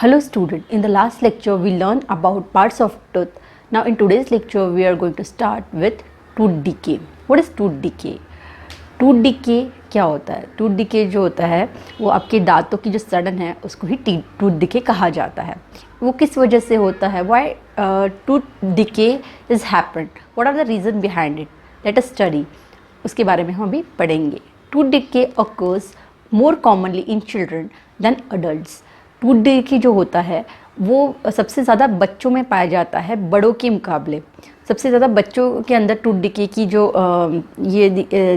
Hello student, in the last lecture we learned about parts of tooth. Now in today's lecture we are going to start with tooth decay. What is tooth decay? Tooth decay क्या होता है? Tooth decay जो होता है वो आपके दांतों की जो सड़न है उसको ही tooth decay कहा जाता है. वो किस वजह से होता है? Why tooth decay is happened? What are the reason behind it? Let us study. उसके बारे में हम अभी पढ़ेंगे. Tooth decay occurs more commonly in children than adults. Tooth decay जो होता है वो सबसे ज़्यादा बच्चों में पाया जाता है बड़ों के मुकाबले. सबसे ज़्यादा बच्चों के अंदर टूथ डिके की जो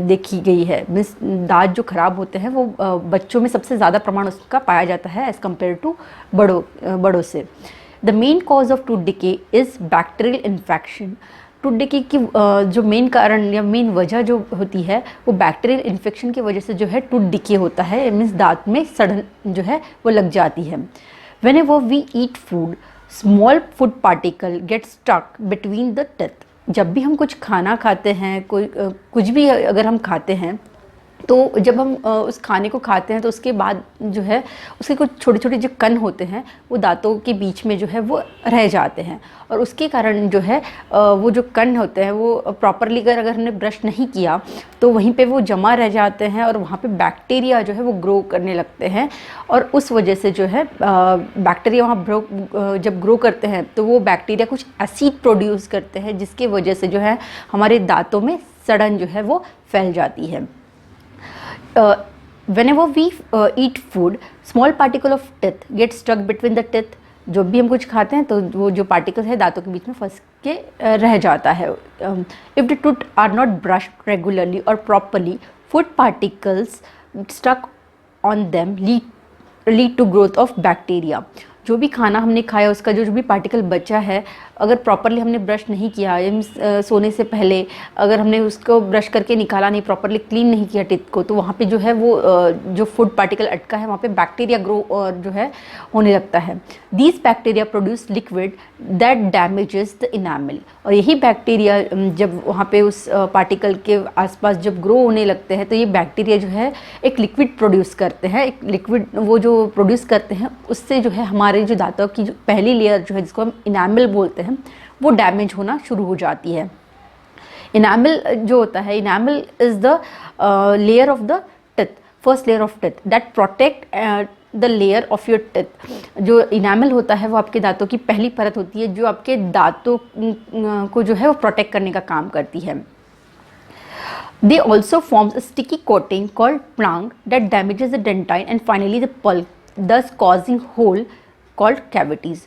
देखी गई है, मीन्स दांत जो ख़राब होते हैं वो बच्चों में सबसे ज़्यादा प्रमाण उसका पाया जाता है एज़ कम्पेयर टू बड़ों से. The main cause of tooth decay is bacterial infection. Tooth decay की जो मेन कारण या मेन वजह जो होती है वो बैक्टीरियल इन्फेक्शन की वजह से जो है टूथ डिके होता है, मीन्स दांत में सड़न जो है वो लग जाती है. Whenever we eat food small food particle get stuck between the teeth. जब भी हम कुछ खाना खाते हैं, कुछ भी अगर हम खाते हैं तो जब हम उस खाने को खाते हैं तो उसके बाद जो है उसके कुछ छोटे छोटे जो कण होते हैं वो दांतों के बीच में जो है वो रह जाते हैं, और उसके कारण जो है वो जो कण होते हैं वो प्रॉपरली अगर हमने ब्रश नहीं किया तो वहीं पे वो जमा रह जाते हैं और वहाँ पे बैक्टीरिया जो है वो ग्रो करने लगते हैं. और उस वजह से जो है बैक्टीरिया वहाँ जब ग्रो करते हैं तो वो बैक्टीरिया कुछ एसिड प्रोड्यूस करते हैं जिसकी वजह से जो है हमारे दांतों में सड़न जो है वो फैल जाती है. Whenever we eat food, small particle of teeth get stuck between the teeth. जो भी हम कुछ खाते हैं तो वो जो पार्टिकल्स है दांतों के बीच में फंस के रह जाता है. If the tooth are not brushed regularly or properly, food particles stuck on them lead to growth of bacteria. जो भी खाना हमने खाया उसका जो भी पार्टिकल बचा है, अगर प्रॉपरली हमने ब्रश नहीं किया, सोने से पहले अगर हमने उसको ब्रश करके निकाला नहीं, प्रॉपरली क्लीन नहीं किया टीथ को, तो वहाँ पे जो है वो जो फूड पार्टिकल अटका है वहाँ पे बैक्टीरिया ग्रो जो है होने लगता है. These bacteria produce liquid that damages the enamel. और यही बैक्टीरिया जब वहाँ पे उस पार्टिकल के आसपास जब ग्रो होने लगते हैं तो ये बैक्टीरिया जो है एक लिक्विड प्रोड्यूस करते हैं. एक लिक्विड वो जो प्रोड्यूस करते हैं उससे जो है हमारे जो दांतों की जो पहली लेयर जो है जिसको हम इनामल बोलते हैं वो डैमेज होना शुरू हो जाती है. इनामल जो होता है, enamel is the layer of the teeth, first layer of teeth that protect the layer of your teeth. जो इनामल होता है वो आपके दांतों की पहली परत होती है जो आपके दांतों को जो है वो प्रोटेक्ट करने का काम करती है. They also forms a sticky coating called plaque that damages the dentine and finally the pulp, thus causing hole called cavities.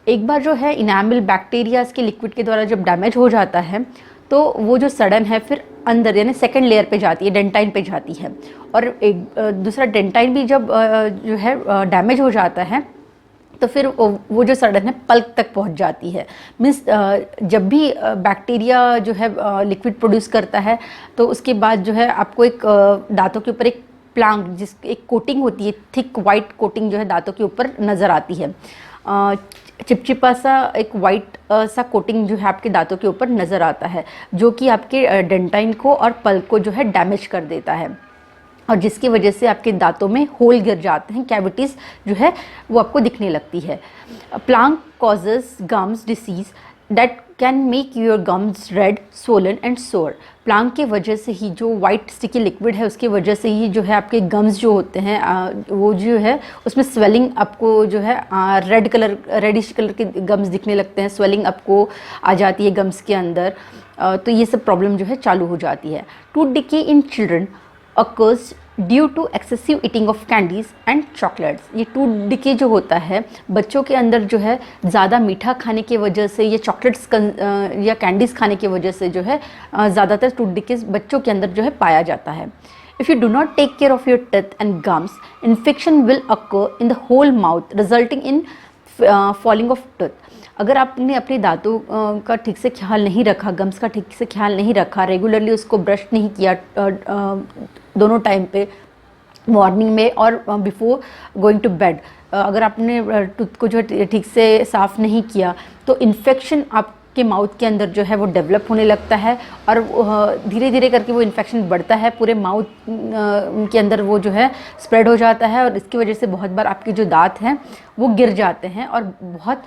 एक बार जो है इनामल बैक्टीरिया के लिक्विड के द्वारा जब डैमेज हो जाता है तो वो जो सड़न है फिर अंदर यानी सेकंड लेयर पे जाती है, डेंटाइन पे जाती है. और एक दूसरा डेंटाइन भी जब जो है डैमेज हो जाता है तो फिर वो जो सड़न है पल्प तक पहुंच जाती है. मीन्स जब भी बैक्टीरिया जो है लिक्विड प्रोड्यूस करता है तो उसके बाद जो है आपको एक दांतों के ऊपर एक प्लांक जिस एक कोटिंग होती है, थिक वाइट कोटिंग जो है दांतों के ऊपर नज़र आती है. चिपचिपा सा एक वाइट सा कोटिंग जो है आपके दांतों के ऊपर नज़र आता है जो कि आपके डेंटाइन को और पल्प को जो है डैमेज कर देता है, और जिसकी वजह से आपके दांतों में होल गिर जाते हैं, कैविटीज़ जो है वो आपको दिखने लगती है. Planck causes gums disease that can make your gums red, swollen and सोर. प्लांक के वजह से ही जो वाइट स्टिकी लिक्विड है उसकी वजह से ही जो है आपके गम्स जो होते हैं वो जो है उसमें स्वेलिंग आपको जो है रेडिश कलर के गम्स दिखने लगते हैं, स्वेलिंग आपको आ जाती है गम्स के अंदर. तो ये सब प्रॉब्लम जो है चालू हो जाती है. Tooth decay in children occurs due to excessive eating of candies and chocolates. ये टूथ डिके जो होता है बच्चों के अंदर जो है ज़्यादा मीठा खाने की वजह से या चॉकलेट्स या कैंडीज़ खाने की वजह से जो है ज़्यादातर टूथ डिके बच्चों के अंदर जो है पाया जाता है. If you do not take care of your teeth and gums, infection will occur in the whole mouth, resulting in falling of tooth. अगर आपने अपने दांतों का ठीक से ख्याल नहीं रखा, गम्स का ठीक से ख्याल नहीं रखा, रेगुलरली उसको ब्रश नहीं किया दोनों टाइम पे, मॉर्निंग में और बिफोर गोइंग टू बेड, अगर आपने टूथ को जो ठीक से साफ़ नहीं किया तो इन्फेक्शन आप आपके माउथ के अंदर जो है वो डेवलप होने लगता है और धीरे धीरे करके वो इन्फेक्शन बढ़ता है, पूरे माउथ के अंदर वो जो है स्प्रेड हो जाता है और इसकी वजह से बहुत बार आपके जो दांत हैं वो गिर जाते हैं और बहुत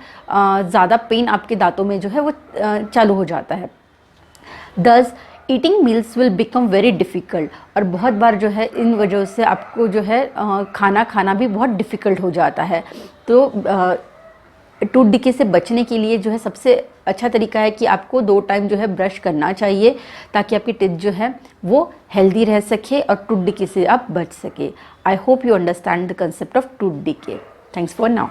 ज़्यादा पेन आपके दांतों में जो है वो चालू हो जाता है। Thus, eating meals will become very difficult, और बहुत बार जो है इन वजह से आपको जो है खाना खाना भी बहुत डिफ़िकल्ट हो जाता है। तो टूथ डिके से बचने के लिए जो है सबसे अच्छा तरीका है कि आपको 2 टाइम जो है ब्रश करना चाहिए, ताकि आपकी टीथ जो है वो हेल्दी रह सके और टूथ डिके से आप बच सके। I hope you understand the concept of tooth decay. Thanks for now.